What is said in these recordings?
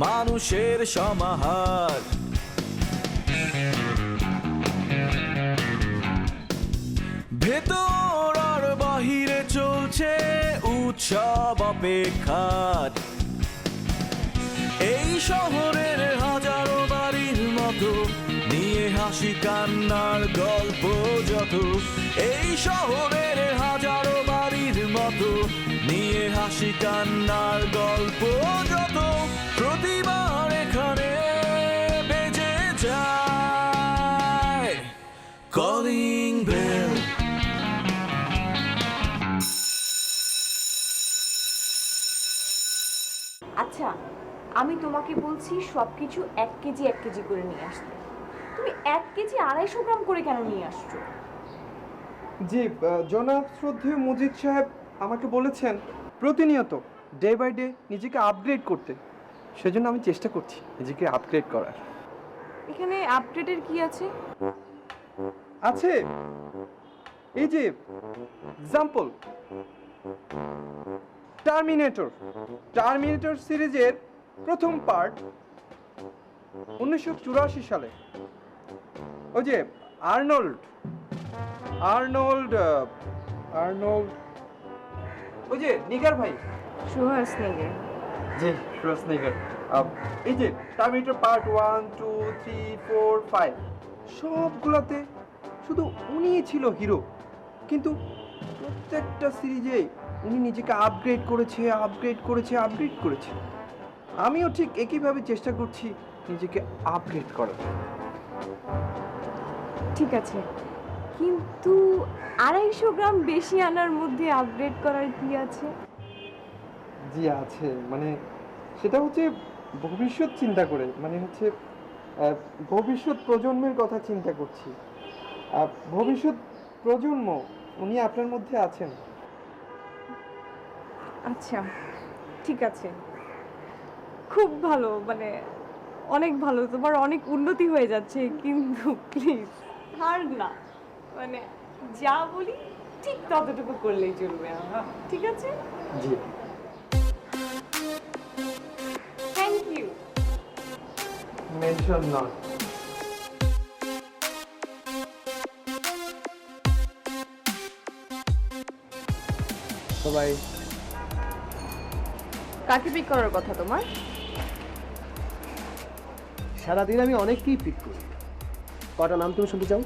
মানুষের সমাহার। ভেতর আর বাহিরে চলছে উৎসব অপেক্ষার। এই শহরের হাজারো বাড়ির মতো নিয়ে হাসি কান্নার গল্প যত। এই শহরের হাজারো বাড়ির মতো নিয়ে হাসি কান্নার গল্প যত। প্রতিবার এখানে বেজে যায় কলিং বেল। আচ্ছা, আমি তোমাকে বলছি সবকিছু 1 কেজি 1 কেজি করে নিয়ে আসতে। তুমি 1 কেজি 250 গ্রাম করে কেন নিয়ে আসছো? জি, জনাব শ্রদ্ধেয় মজিদ সাহেব আমাকে বলেছেন প্রতিনিয়ত ডে বাই ডে নিজেকে আপগ্রেড করতে। সেজন্য আমি চেষ্টা করছি নিজেকে আপগ্রেড করার। এখানে আপডেটের কি আছে? আছে এই যে এক্সাম্পল, টার্মিনেটর সিরিজের প্রথম পার্ট 1984 সালে। ওই যে আর্নল্ড ওই যে নিগার ভাই, শুভাসনেগের। জি শুভাসনেগর। এই যে টার্মিনেটর পার্ট 1, 2, 3, 4, 5 সবগুলোতে শুধু উনিই ছিল হিরো, কিন্তু প্রত্যেকটা সিরিজে উনি নিজেকে আপগ্রেড করেছে। আমিও ঠিক একইভাবে চেষ্টা করছি নিজেকে আপগ্রেড করার। ঠিক আছে, কিন্তু 250 গ্রাম বেশি আনার মধ্যে আপগ্রেড করার কি আছে? জি আছে, মানে সেটা হচ্ছে ভবিষ্যৎ চিন্তা করে, মানে হচ্ছে ভবিষ্যৎ প্রজন্মের কথা চিন্তা করছি। ভবিষ্যৎ প্রজন্ম উনি আপনার মধ্যে আছেন। আচ্ছা ঠিক আছে, খুব ভালো, মানে অনেক ভালো, তোমার অনেক উন্নতি হয়ে যাচ্ছে, কিন্তু প্লিজ আর না, মানে যা বলি ঠিক ততটুকু করলেই চলবে। ঠিক আছে, জি থ্যাংক ইউ। Mention not. সবাই কাকে পিক করার কথা তোমার? সারাদিন আমি অনেককেই পিক করি। কটা নাম তুমি শুনতে চাও?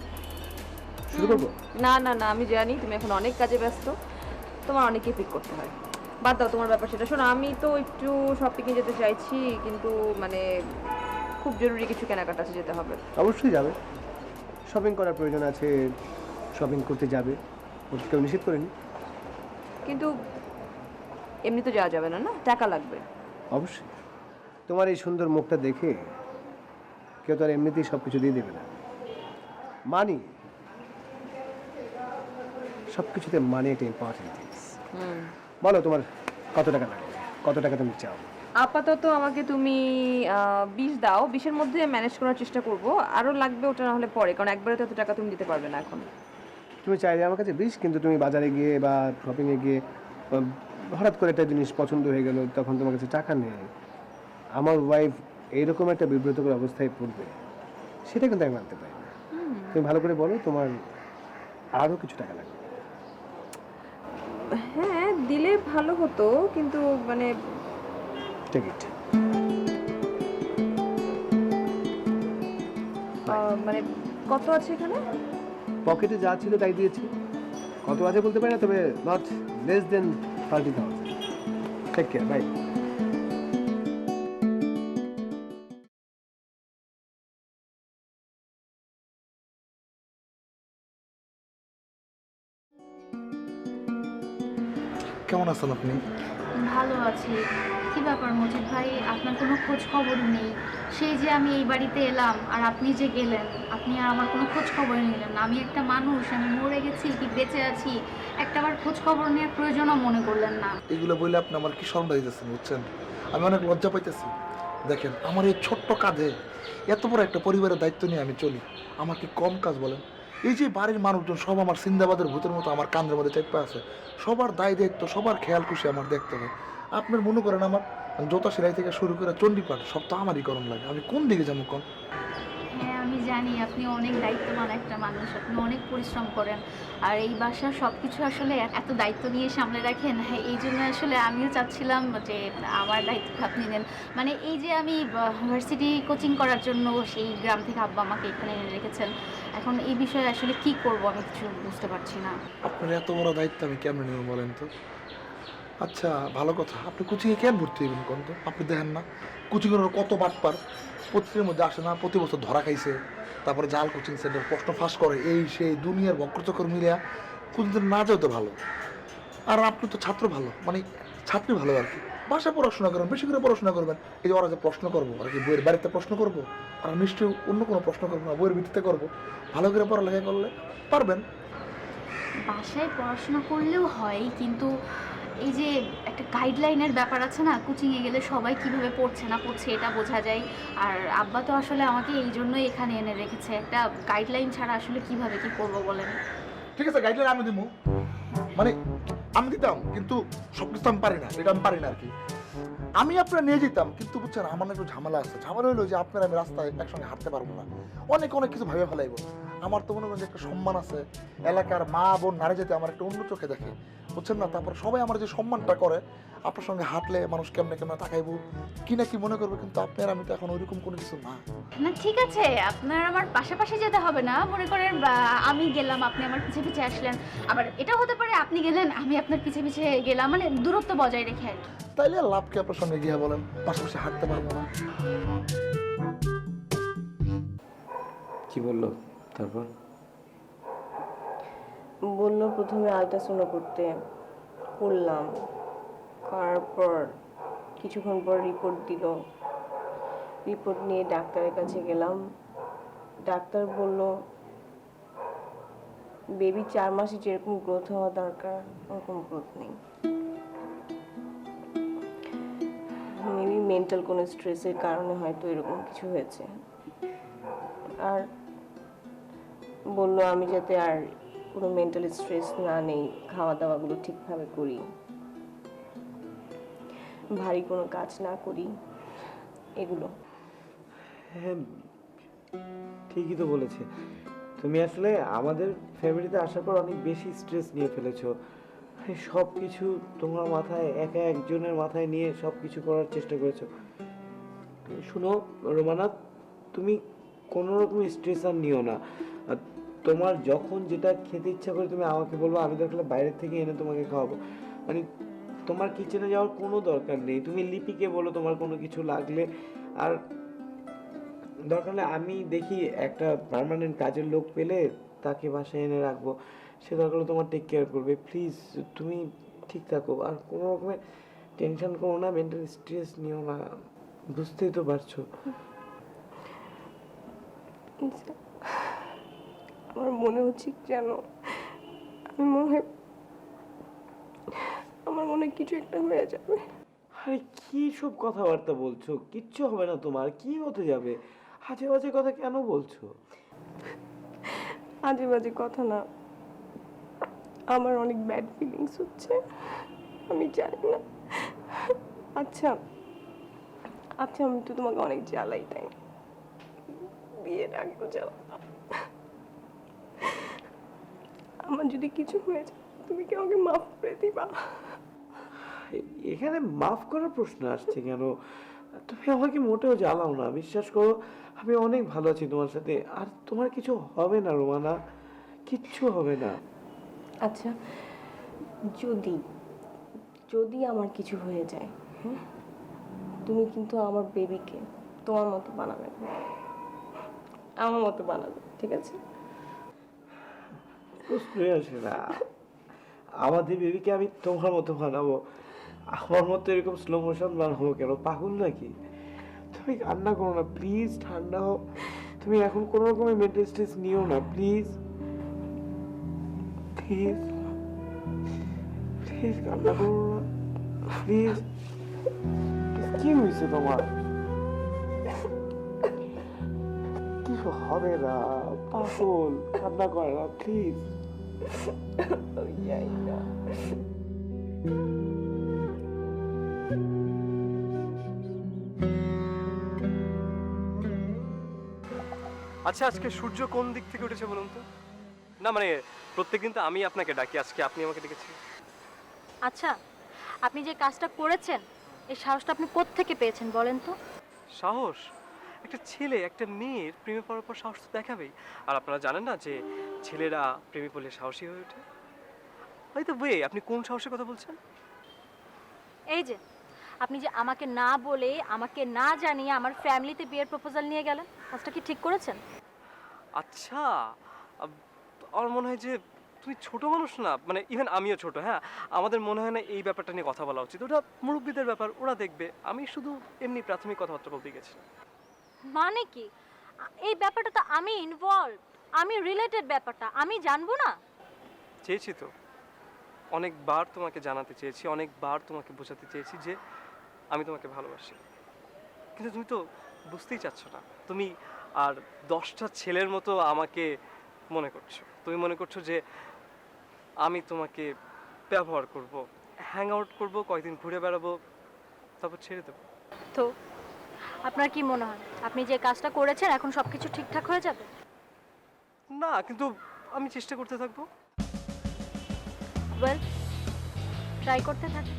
শুরু করবো? না না না, আমি জানি তুমি এখন অনেক কাজে ব্যস্ত, তোমার অনেকেই পিক করতে হয়। বাদ দাও তোমার ব্যাপার সেটা। শোনো, আমি তো একটু শপিংয়ে যেতে চাইছি, কিন্তু মানে খুব জরুরি কিছু কেনাকাটা আছে, যেতে হবে। অবশ্যই যাবে, শপিং করার প্রয়োজন আছে, শপিং করতে যাবে, ওটা কেউ নিষেধ করেনি। কিন্তু এমনি তো যাওয়া যাবে না, না টাকা লাগবে। অবশ্যই, তোমার এই সুন্দর মুখটা দেখে কেউ তো আর এমনিতেই সব কিছু দিয়ে দেবে না। মানি, সব কিছুতে মানি একটা ইম্পর্টেন্ট থিংস। বলো তোমার কত টাকা লাগবে, কত টাকা তুমি চাও? আপাতত আমাকে তুমি 20 দাও, 20-এর মধ্যে ম্যানেজ করার চেষ্টা করব। আরও লাগবে, ওটা না হলে পরে, কারণ একবারে তো এত টাকা তুমি দিতে পারবে না এখন। তুমি চাইলে আমার কাছে 20, কিন্তু তুমি বাজারে গিয়ে বা শপিংয়ে গিয়ে হঠাৎ করে একটা জিনিস পছন্দ হয়ে গেল, তখন তোমার কাছে টাকা নেই, আমার ওয়াইফ এইরকম একটা বিব্রতকর অবস্থায় পড়বে, সেটা কিন্তু আমি মানতে পারি না। তুমি ভালো করে বলো তোমার আরও কিছু টাকা লাগবে। হ্যাঁ দিলে ভালো হতো, কিন্তু মানে টেক ইট। মানে কত আছে এখানে? পকেটে যা ছিল তাই দিয়েছি, কত আছে বলতে পারি না, তবে not less than 30,000। Take care, bye. কেমন আছেন আপনি? ভালো আছি। কি ব্যাপার মজিদ ভাই, আপনার কোনো খোঁজ খবরই নেই। সেই যে আমি এই বাড়িতে এলাম আর আপনি যে গেলেন, আপনি আর আমার কোনো খোঁজ খবরই নিলেন না। আমি একটা মানুষ, আমি মরে গেছি কি বেঁচে আছি, একটাবার খোঁজ খবর নেওয়ার প্রয়োজনও মনে করলেন না। এগুলো বললে আপনি আমার কি শরম দিতেছেন, বুঝছেন? আমি অনেক লজ্জা পাইতেছি। দেখেন, আমার এই ছোট্ট কাজে এত বড় একটা পরিবারের দায়িত্ব নিয়ে আমি চলি, আমার কি কম কাজ বলেন? এই যে বাড়ির মানুষজন সব আমার সিন্দাবাদের ভূতের মতো আমার কান্দের মধ্যে চেপে আছে, সবার দায় দায়িত্ব, সবার খেয়াল খুশি আমার দেখতে হয়। আপনার মনে করেন জুতা সেলাই থেকে শুরু করে চণ্ডীপাঠ সব তো আমারই গরম লাগে, আমি কোন দিকে যাবো কোন? হ্যাঁ আমি জানি আপনি অনেক দায়িত্ববান একটা মানুষ, আপনি অনেক পরিশ্রম করেন, আর এই বাসার সব কিছু আসলে এত দায়িত্ব নিয়ে সামলে রাখেন। হ্যাঁ এই জন্য আসলে আমিও চাচ্ছিলাম যে আমার দায়িত্ব আপনি নেন। মানে এই যে আমি ভার্সিটি কোচিং করার জন্য সেই গ্রাম থেকে আব্বা আমাকে এখানে এনে রেখেছেন, এখন এই বিষয়ে আসলে কি করব আমি কিছু বুঝতে পারছি না। আপনার এত বড় দায়িত্ব আমি কেমন নেব বলেন তো? আচ্ছা ভালো কথা, আপনি কোচিংয়ে কেন ভর্তি হবেন কোন তো? আপনি দেখেন না কোচিংয়ের কত বাটপার পত্রিকার মধ্যে আসে না, প্রতি বছর ধরা খাইছে, তারপরে জাল কোচিং সেন্টার প্রশ্ন ফাঁস করে, এই সেই দুনিয়ার বক্রচক্র মিলিয়া কোচিং না যাও তো ভালো। আর আপনি তো ছাত্র ভালো, মানে ছাত্রী ভালো আর কি, বাসায় পড়াশোনা করবেন, বেশি করে পড়াশোনা করবেন। এই যে ওরা যে প্রশ্ন করবো, আর কি বইয়ের বাড়িতে প্রশ্ন করবো, আর নিশ্চয়ই অন্য কোনো প্রশ্ন করবো না, বইয়ের ভিত্তিতে করবো। ভালো করে পড়ালেখা করলে পারবেন। বাসায় পড়াশোনা করলেও হয়, কিন্তু এই যে একটা গাইডলাইনের ব্যাপার আছে না, কোচিংয়ে গেলে সবাই কিভাবে পড়ছে না পড়ছে এটা বোঝা যায়। আর আব্বা তো আসলে আমাকে এই জন্যই এখানে এনে রেখেছে, একটা গাইডলাইন ছাড়া আসলে কিভাবে কি করব বলেন। ঠিক আছে, গাইডলাইন আমি দিব, মানে আমি দিতাম, কিন্তু সবকিছু আমি পারি না, এটা আমি পারি না আর কি। আমি আপনারা নিয়ে যেতাম, কিন্তু বুঝছেন আমার না একটু ঝামেলা আছে। ঝামেলা হলো যে আপনার আমি রাস্তায় একসঙ্গে হাঁটতে পারবো না, অনেক অনেক কিছু ভাবে ফেলাইব। আমার তো মনে করেন যে একটা সম্মান আছে, এলাকার মা বোন নারী যেতে আমার একটা অন্য চোখে দেখে, বুঝছেন না? তারপর সবাই আমার যে সম্মানটা করে, আপনার সঙ্গে হাঁটলে মানুষ কেমনে কেমনে তাকাইবো কি না কি মনে করবে, কিন্তু আপনার আমি তো এখন ওইরকম কোনো কিছু না। না ঠিক আছে, আপনার আমার পাশাপাশি যেতে হবে না, মনে করেন আমি গেলাম আপনি আমার পিছে পিছে আসলেন, আবার এটাও হতে পারে আপনি গেলেন আমি আপনার পিছে পিছে গেলাম, মানে দূরত্ব বজায় রেখে আর কি। তাইলে আর লাভ কি আপনার সঙ্গে গিয়ে বলেন, পাশাপাশি হাঁটতে পারবো না? কি বললো তারপর? বললো প্রথমে আলট্রাসাউন্ড করতে, করলাম, করার পর কিছুক্ষণ পর রিপোর্ট দিল। রিপোর্ট নিয়ে ডাক্তারের কাছে গেলাম। ডাক্তার বলল বেবি 4 মাসে যেরকম গ্রোথ হওয়া দরকার ওরকম গ্রোথ নেই, মেবি মেন্টাল কোনো স্ট্রেসের কারণে হয়তো এরকম কিছু হয়েছে। আর বললো আমি যাতে আর কোনো মেন্টাল স্ট্রেস না নেই, খাওয়া দাওয়াগুলো ঠিকভাবে করি, ভারী কোনো কাজ না করি, এগুলো। হ্যাঁ ঠিকই তো বলেছে। তুমি আসলে আমাদের ফ্যামিলিতে আসার পর অনেক বেশি স্ট্রেস নিয়ে ফেলেছো। সব কিছু তোমার মাথায়, একা একজনের মাথায় নিয়ে সব কিছু করার চেষ্টা করেছো। শুনো রোমানা, তুমি কোনো রকম স্ট্রেস আর নিও না। আর তোমার যখন যেটা খেতে ইচ্ছা করে তুমি আমাকে বলবো, আমি দরকার বাইরের থেকে এনে তোমাকে খাওয়াবো। মানে তোমার কিচেনে যাওয়ার কোনো দরকার নেই। তুমি লিপিকে বলো তোমার কোনো কিছু লাগলে, আর দরকার হলে আমি দেখি একটা পার্মানেন্ট কাজের লোক পেলে তাকে বাসায় এনে রাখবো, সে দরকার হলে তোমার টেক কেয়ার করবে। প্লিজ তুমি ঠিক থাকো, আর কোনো রকমের টেনশন করো না, মেন্টাল স্ট্রেস নিও না, বুঝতেই তো পারছো। আমার মনে হচ্ছে যেন আমার মনে হয় কিছু একটা হয়ে যাবে। আরে কি সব কথাবার্তা বলছো? কিচ্ছু হবে না তোমার, কি হতে যাবে? আজে বাজে কথা কেন বলছো? আজে বাজে কথা না, আমার অনেক ব্যাড ফিলিংস হচ্ছে, আমি জানি না। আচ্ছা আচ্ছা আমি তো তোমাকে অনেক জ্বালাই, তাই না? বিয়ের আগেও জ্বালাতাম। আমার যদি কিছু হয়ে যায় তুমি কি আমাকে মাফ করে দিবা? এখানে মাফ করার প্রশ্ন আসছে কেন? তুমি আমাকে মোটেও জ্বালাও না, বিশ্বাস করো আমি অনেক ভালো আছি তোমার সাথে, আর তোমার কিছু হবে না রোমানা, কিচ্ছু হবে না। আচ্ছা যদি যদি আমার কিছু হয়ে যায়, হ্যাঁ, তুমি কিন্তু আমার বেবিকে তোমার মতো বানাবে না, আমার মতো বানাবে, ঠিক আছে? প্রশ্নই আসে না। আমাদের বেবিকে আমি তোমার মতো বানাবো? আমার মতো এরকম স্লো মোশন বানাবো কেন? পাগল নাকি? তুমি কান্না করো না প্লিজ, ঠান্ডা হও। তুমি এখন কোনো রকমের মেন্টাল স্ট্রেস নিও না প্লিজ, প্লিজ প্লিজ কান্না করো না প্লিজ। কি হয়েছে তোমার? কিছু হবে না, পাগল, কান্না করে না প্লিজ। আচ্ছা, আজকে সূর্য কোন দিক থেকে উঠেছে বলুন তো? না মানে প্রত্যেকদিন তো আমি আপনাকে ডাকি, আজকে আপনি আমাকে ডেকেছেন। আচ্ছা, আপনি যে কাজটা করেছেন এই সাহসটা আপনি কোত্থেকে পেয়েছেন বলেন তো? সাহস? একটা ছেলে একটা মেয়ের প্রেমে পড়ার পর সাহস তো দেখাবেই। আর আপনারা জানেন না যে ছেলেরা প্রেমে পড়লে সাহসী হয়ে ওঠে? বাই দ্য ওয়ে, আপনি কোন সাহসের কথা বলছেন? এই যে আপনি যে আমাকে না বলে আমাকে না জানিয়ে আমার ফ্যামিলিতে বিয়ের প্রপোজাল নিয়ে গেলেন, কাজটা কি ঠিক করেছেন? আচ্ছা, আমার মনে হয় যে তুমি ছোট মানুষ না, মানে ইভেন আমিও ছোট, হ্যাঁ, আমাদের মনে হয় না এই ব্যাপারটা নিয়ে কথা বলা উচিত। ওটা মুরব্বীদের ব্যাপার, ওরা দেখবে। আমি শুধু এমনি প্রাথমিক কথাবার্তা বলতে গেছি। মানে কি, এই ব্যাপারটা তো আমি ইনভলভ, আমি রিলেটেড ব্যাপারটা আমি জানবো না? চেয়েছি তো, অনেকবার তোমাকে জানাতে চেয়েছি, অনেকবার তোমাকে বোঝাতে চেয়েছি যে আমি তোমাকে ভালোবাসি, কিন্তু তুমি তো বুঝতেই চাচ্ছ না। তুমি আর 10টা ছেলের মতো আমাকে মনে করছো। তুমি মনে করছো যে আমি তোমাকে ব্যবহার করব, হ্যাং আউট করবো, কয়েকদিন ঘুরে বেড়াবো, তারপর ছেড়ে দেবো। তো আপনার কি মনে হয় আপনি যে কাজটা করেছেন এখন সবকিছু ঠিকঠাক হয়ে যাবে? না, কিন্তু আমি চেষ্টা করতে থাকবো। ওয়েল, ট্রাই করতে থাকেন।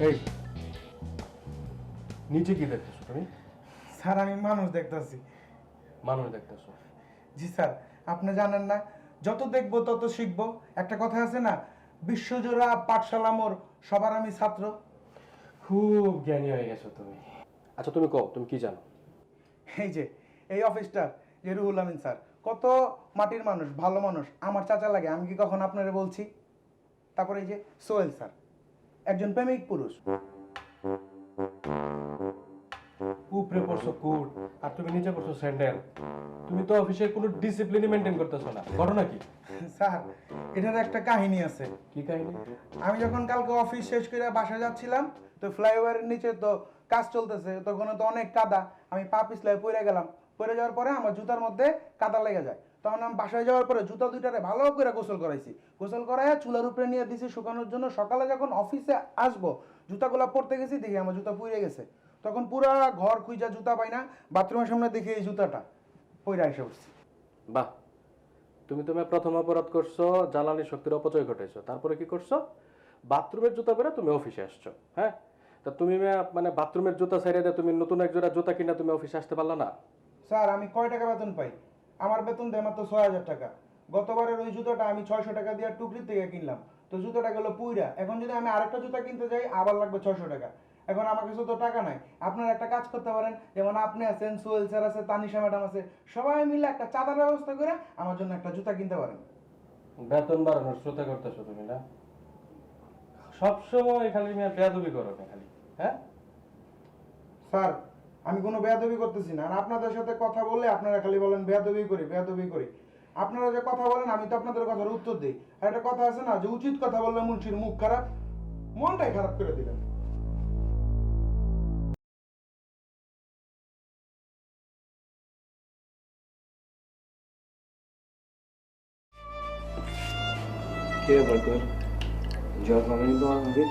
এই নিচে কি দেখতেছো তুমি? স্যার আমি মানুষ দেখতেছি। মানুষ দেখতেছো? জি স্যার, আপনি জানেন না, যত দেখবো তত শিখবো। একটা কথা আছে না, বিশ্বজোড়া পাঠশালা মোর, সবার আমি ছাত্র। খুব জ্ঞানী হয়ে গেছো তুমি। আচ্ছা তুমি কও, তুমি কি জানো? এই যে এই অফিসটা, যে রুহুল আমিন স্যার, কত মাটির মানুষ, ভালো মানুষ, আমার চাচা লাগে, আমি কি কখন আপনারে বলছি? তারপরে এই যে সোহেল স্যার, একজন প্রেমিক পুরুষ। উপরে পড়ছো কোট আর তুমি নিচে পড়ছো স্যান্ডেল। তুমি তো অফিসে কোনো ডিসিপ্লিন মেইনটেইন করতেছো না, করো নাকি? স্যার এটার একটা কাহিনী আছে। কি কাহিনী? আমি যখন কালকে অফিস শেষ করে বাসায় যাচ্ছিলাম, তো ফ্লাইওভারের নিচে তো কাজ চলতেছে, তখন তো অনেক কাদা, আমি পা পিছলে পড়ে গেলাম। পড়ে যাওয়ার পরে আমার জুতার মধ্যে কাদা লেগে যায়। তখন আমি বাসায় যাওয়ার পরে জুতা দুইটারে ভালো করে গোসল করাইছি, গোসল করাইয়া চুলার উপরে নিয়ে দিছি শুকানোর জন্য। সকালে যখন অফিসে আসবো, জুতাগুলো পরতে গেছি, দেখি আমার জুতা পুড়ে গেছে। তখন পুরা ঘর খুঁজা জুতা পাই না, বাথরুমের সামনে দেখি এই জুতাটা পইরা এসে উঠছি। বাহ, তুমি প্রথম অপরাধ করছো, জ্বালানি শক্তির অপচয় ঘটেছো। তারপরে কি করছো? বাথরুমের জুতা পরে তুমি অফিসে আসছো। হ্যাঁ, তা তুমি মানে বাথরুমের জুতা ছেড়ে দিয়ে তুমি নতুন এক জোড়া জুতা কিনা তুমি অফিসে আসতে পারলা না? স্যার আমি কয় টাকা বেতন পাই? আমার বেতন দেয় মাত্র 6000 টাকা। গতবারের ওই জুতোটা আমি 600 টাকা দিয়ে টুকরি থেকে কিনলাম, তো জুতোটা গেল পুইরা। এখন যদি আমি আরেকটা জুতা কিনতে যাই আবার লাগবে 600 টাকা। এখন আমার কাছে তো টাকা নাই। আপনারা একটা কাজ করতে পারেন, যেমন আপনি আছেন, সোহেল স্যার আছে, তানিশা ম্যাডাম আছে, সবাই মিলে একটা চাঁদার ব্যবস্থা করে আমার জন্য একটা জুতা কিনতে পারেন। বেতন বাড়ানোর শ্রোতা করতেছো তুমি না? সবসময় খালি বেয়াদবি করো না খালি। হ্যাঁ স্যার আমি কোনো বেয়াদবি করতেছি না, আর আপনাদের সাথে কথা বললে আপনারা খালি বলেন বেয়াদবি করি বেয়াদবি করি। আপনারা যে কথা বলেন আমি তো আপনাদের কথার উত্তর দিই। আর একটা কথা আছে না, যে উচিত কথা বললে মুন্সির মুখ খারাপ, মনটাই খারাপ করে দিলেন। কি ব্যাপার কর, জ্বর কমেনি তোমার ভাবি?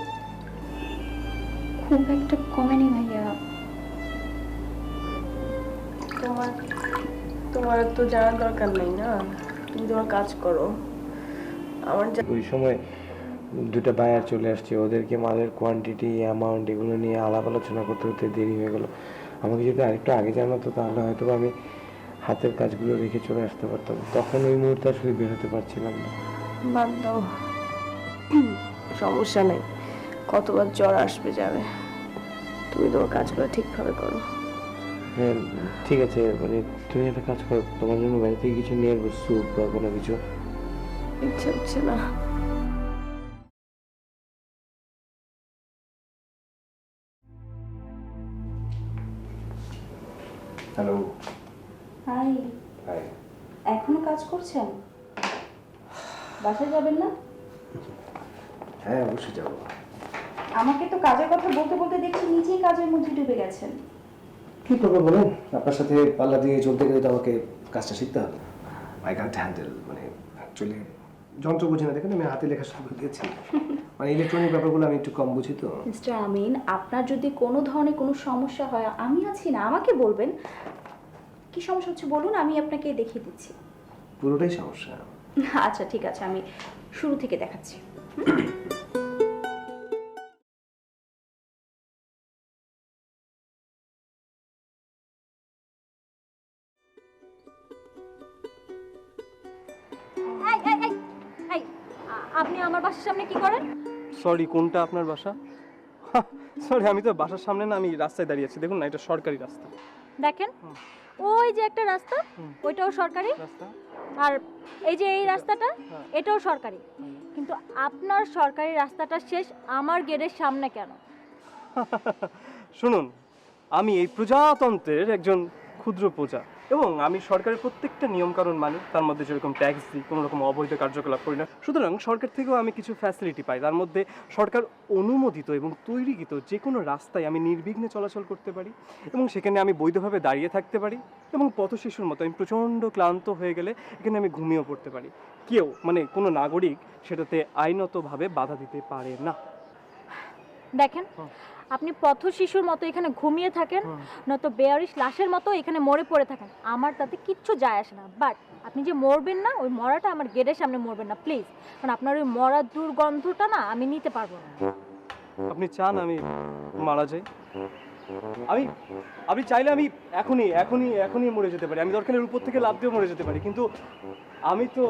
খুব একটা কমেনি ভাইয়া। তোমার তো জানার দরকার নেই না, তুমি তোমার কাজ করো। আমার ওই সময় দুটো বায়ার চলে আসছে, ওদেরকে মালের কোয়ান্টিটি, অ্যামাউন্ট এগুলো নিয়ে আলাপ আলোচনা করতে করতে দেরি হয়ে গেল। আমাকে যদি আরেকটু আগে জানাতো তাহলে হয়তো আমি হাতের কাজগুলো রেখে চলে আসতে পারতাম। তখন ওই মুহূর্তে আসলে বের হতে পারছিলাম না। বাদ দাও, সমস্যা নেই, কতবার জ্বর আসবে যাবে। তুমি তোমার কাজগুলো ঠিকভাবে করো। হ্যাঁ ঠিক আছে, মানে তুমি একটা কাজ করো, তোমার জন্য বাড়ি থেকে কিছু নিয়ে আসবো, স্যুপ বা কোনো কিছু। ইচ্ছে হচ্ছে না। হ্যালো। Hi, hi. এখনো কাজ করছেন? বাসায় যাবেন না? হ্যাঁ অবশ্যই যাবো। আমাকে তো কাজের কথা বলতে বলতে দেখছি নিজেই কাজের মধ্যে ডুবে গেছেন। কি করবো বলেন, আপনার সাথে পাল্লা দিয়ে চলতে গেলে তো আমাকে কাজটা শিখতে হবে। আই ক্যান্ট হ্যান্ডেল, মানে অ্যাকচুয়ালি যন্ত্র বুঝি না, দেখেন আমি হাতে লেখা শুরু করে দিয়েছি। মানে ইলেকট্রনিক ব্যাপারগুলো আমি একটু কম বুঝি তো। মিস্টার আমিন, আপনার যদি কোনো ধরনের কোনো সমস্যা হয় আমি আছি না, আমাকে বলবেন। কি সমস্যা হচ্ছে বলুন, আমি আপনাকে দেখিয়ে দিচ্ছি। পুরোটাই সমস্যা। আচ্ছা ঠিক আছে, আমি শুরু থেকে দেখাচ্ছি। এই এই এই এই আপনি আমার বাসার সামনে কি করেন? সরি, কোনটা আপনার বাসা? সরি, আমি তো বাসার সামনে না, আমি রাস্তায় দাঁড়িয়ে আছি। দেখুন না, এটা সরকারি রাস্তা। দেখেন, ওই যে একটা রাস্তা, ওইটাও সরকারি। রাস্তা আর এই যে এই রাস্তাটা, এটাও সরকারি। কিন্তু আপনার সরকারি রাস্তাটা শেষ আমার গেটের সামনে কেন? শুনুন, আমি এই প্রজাতন্ত্রের একজন ক্ষুদ্র প্রজা এবং আমি সরকারের প্রত্যেকটা নিয়মকানুন মানি। তার মধ্যে যেরকম ট্যাক্স দিই, কোনো রকম অবৈধ কার্যকলাপ করি না। সুতরাং সরকার থেকেও আমি কিছু ফ্যাসিলিটি পাই। তার মধ্যে সরকার অনুমোদিত এবং তৈরিকৃত যে কোনো রাস্তায় আমি নির্বিঘ্নে চলাচল করতে পারি এবং সেখানে আমি বৈধভাবে দাঁড়িয়ে থাকতে পারি এবং পথশিশুর মতো আমি প্রচণ্ড ক্লান্ত হয়ে গেলে এখানে আমি ঘুমিয়েও পড়তে পারি। কেউ মানে কোনো নাগরিক সেটাতে আইনতভাবে বাধা দিতে পারে না। দেখেন, আপনি পথ শিশুর মতো এখানে ঘুমিয়ে থাকেন, নয়তো বেয়ারিশ লাশের মতো এখানে মরে পড়ে থাকেন, আমার তাতে কিচ্ছু যায় আসে না। বাট আপনি যে মরবেন না, ওই মরাটা আমার গেটের সামনে মরবেন না প্লিজ। কারণ আপনার ওই মরার দুর্গন্ধটা না আমি নিতে পারবো না। আপনি চান আমি মারা যাই? আপনি চাইলে আমি এখনই মরে যেতে পারি। আমি দরকারের উপর থেকে লাফ দিয়ে মরে যেতে পারি, কিন্তু আমি তো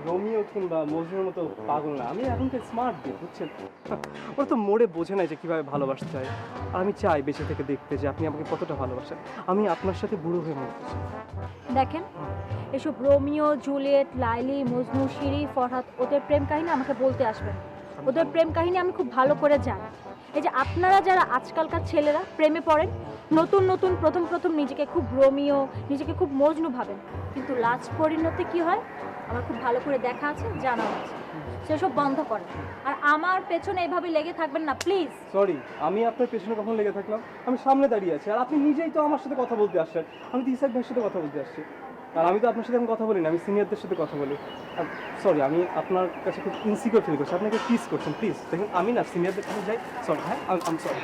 রোমিও কিংবা মজনুর মতো পাগল না। আমি এখনকার স্মার্ট দিই, বুঝছেন? ওরা তো মরে বোঝে না যে কীভাবে ভালোবাসতে হয়। আর আমি চাই বেঁচে থেকে দেখতে যে আপনি আমাকে কতটা ভালোবাসেন। আমি আপনার সাথে বুড়ো হয়ে মরতে চাই। দেখেন, এসব Romeo, Juliet, Laili, Majnu, Siri, Farhad, ওদের প্রেম কাহিনী আমাকে বলতে আসবেন। ওদের প্রেম কাহিনী আমি খুব ভালো করে জানি। এই যে আপনারা যারা আজকালকার ছেলেরা প্রেমে পড়েন, নতুন নতুন প্রথম নিজেকে খুব রোমিও, নিজেকে খুব মজনু ভাবেন, কিন্তু লাস্ট পরিণতি কি হয় আমার খুব ভালো করে দেখা আছে, জানা আছে। সেসব বন্ধ করেন আর আমার পেছনে এভাবে লেগে থাকবেন না প্লিজ। সরি, আমি আপনার পেছনে কখন লেগে থাকলাম? আমি সামনে দাঁড়িয়ে আছি আর আপনি নিজেই তো আমার সাথে কথা বলতে আসছেন। আমি তো ইসাক ভাইয়ের সাথে কথা বলতে আসছি। আর আমি তো আপনার সাথে কথা বলি না, আমি সিনিয়রদের সাথে কথা বলি। সরি, আমি আপনার কাছে খুব ইনসিকিউর ফিল করছি। আপনাকে প্লিজ করছেন, প্লিজ দেখুন, আমি না সিনিয়রদের কাছে যাই। সরি, হ্যাঁ, আমি সরি।